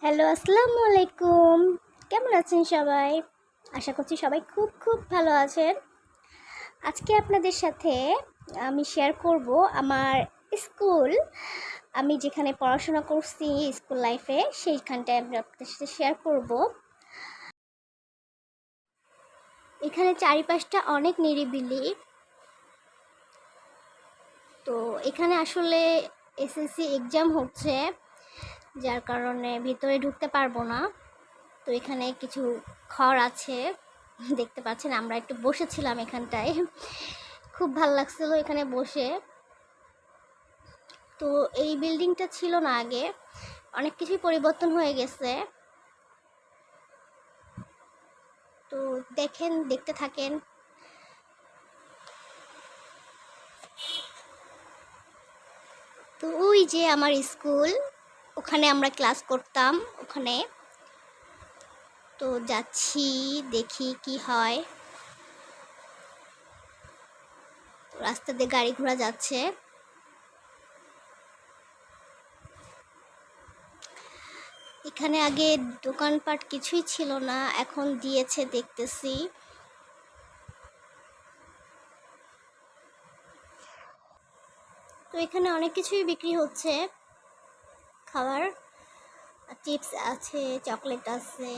Hello, আসসালামু আলাইকুম। কেমন আছেন সবাই? আশা করছি সবাই খুব খুব ভালো আছেন। আজকে আপনাদের সাথে আমি শেয়ার করব আমার স্কুল, আমি যেখানে পড়াশোনা করছি স্কুল লাইফে, সেইখানটায় আমি আপনাদের সাথে শেয়ার করব। এখানে চারিপাশটা অনেক নিরিবিলি। তো এখানে আসলে এসএসসি এক্সাম হচ্ছে, যার কারণে ভিতরে ঢুকতে পারবো না। তো এখানে কিছু ঘর আছে, দেখতে পাচ্ছেন। আমরা একটু বসেছিলাম এখানটায়, খুব ভালো লাগছিল এখানে বসে। তো এই বিল্ডিংটা ছিল না আগে, অনেক কিছুই পরিবর্তন হয়ে গেছে। তো দেখেন, দেখতে থাকেন। তো ওই যে আমার স্কুল, ওখানে আমরা ক্লাস করতাম ওখানে। তো যাচ্ছি, দেখি কি হয়। রাস্তা দিয়ে গাড়ি ঘোড়া যাচ্ছে। এখানে আগে দোকানপাট কিছুই ছিল না, এখন দিয়েছে দেখতেছি। তো এখানে অনেক কিছুই বিক্রি হচ্ছে, খাবার, চিপস আছে, চকলেট আছে।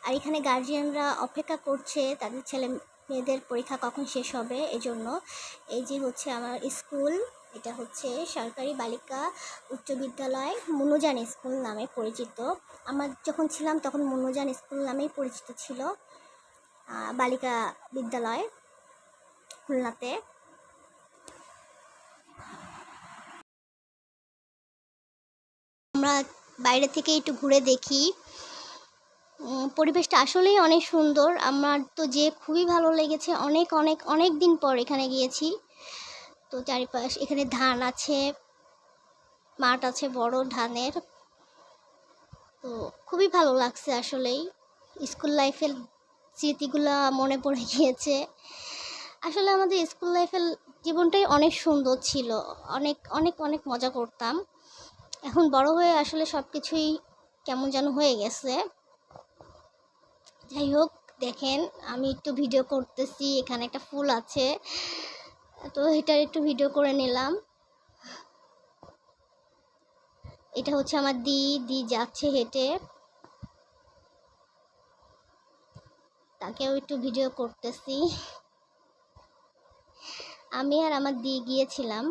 আর এখানে গার্জিয়ানরা অপেক্ষা করছে তাদের ছেলে মেয়েদের পরীক্ষা কখন শেষ হবে, এজন্য। এই যে হচ্ছে আমার স্কুল, এটা হচ্ছে সরকারি বালিকা উচ্চ বিদ্যালয়, মুনুজান স্কুল নামে পরিচিত। আমরা যখন ছিলাম তখন মুনুজান স্কুল নামেই পরিচিত ছিল, বালিকা বিদ্যালয় খুলনাতে। আমরা বাইরে থেকে একটু ঘুরে দেখি। পরিবেশটা আসলেই অনেক সুন্দর, আমার তো যে খুবই ভালো লেগেছে। অনেক অনেক অনেক দিন পর এখানে গিয়েছি। তো চারিপাশ এখানে ধান আছে, মাঠ আছে বড় ধানের। তো খুবই ভালো লাগছে আসলেই। স্কুল লাইফের স্মৃতিগুলো মনে পড়ে গিয়েছে। আসলে আমাদের স্কুল লাইফের জীবনটাই অনেক সুন্দর ছিল, অনেক অনেক অনেক মজা করতাম। এখন বড় হয়ে আসলে সব কিছুই কেমন যেন হয়ে গেছে। যাই হোক, দেখেন আমি একটু ভিডিও করতেছি, এখানে একটা ফুল আছে, তো এটার একটু ভিডিও করে নিলাম। এটা হচ্ছে আমার দি যাচ্ছে হেঁটে, তাকেও একটু ভিডিও করতেছি। আমি আর আমার দি গিয়েছিলাম।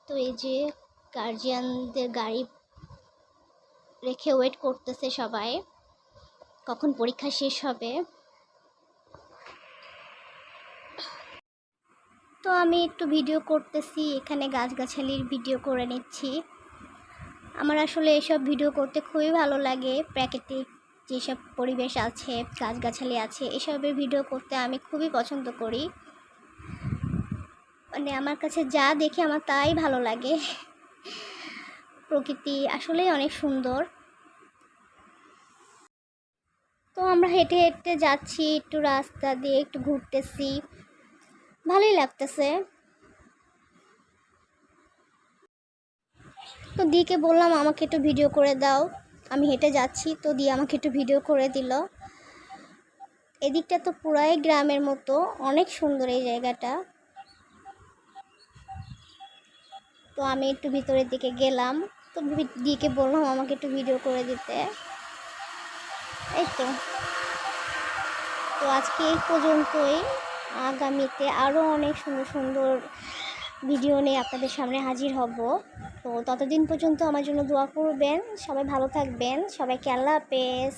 তো এই যে গার্জিয়ানদের গাড়ি রেখে ওয়েট করতেছে সবাই, কখন পরীক্ষা শেষ হবে। তো আমি একটু ভিডিও করতেছি, এখানে গাছগাছালির ভিডিও করে নিচ্ছি। আমার আসলে এসব ভিডিও করতে খুবই ভালো লাগে। প্রাকৃতিক যেসব পরিবেশ আছে, গাছগাছালি আছে, এসবের ভিডিও করতে আমি খুবই পছন্দ করি। মানে আমার কাছে যা দেখি আমার তাই ভালো লাগে। প্রকৃতি আসলেই অনেক সুন্দর। তো আমরা হেঁটে হেঁটে যাচ্ছি, একটু রাস্তা দিয়ে একটু ঘুরতেছি, ভালোই লাগতেছে। তো দিকে বললাম আমাকে একটু ভিডিও করে দাও, আমি হেঁটে যাচ্ছি। তো দি আমাকে একটু ভিডিও করে দিল। এদিকটা তো পুরাই গ্রামের মতো, অনেক সুন্দর এই জায়গাটা। তো আমি একটু ভিতরের দিকে গেলাম, তো দিকে বললাম আমাকে একটু ভিডিও করে দিতে। এই তো। তো আজকে এই পর্যন্তই, আগামীতে আরও অনেক সুন্দর সুন্দর ভিডিও নিয়ে আপনাদের সামনে হাজির হব। তো ততদিন পর্যন্ত আমার জন্য দোয়া করবেন। সবাই ভালো থাকবেন, সবাইকে আল্লাহ হাফেজ।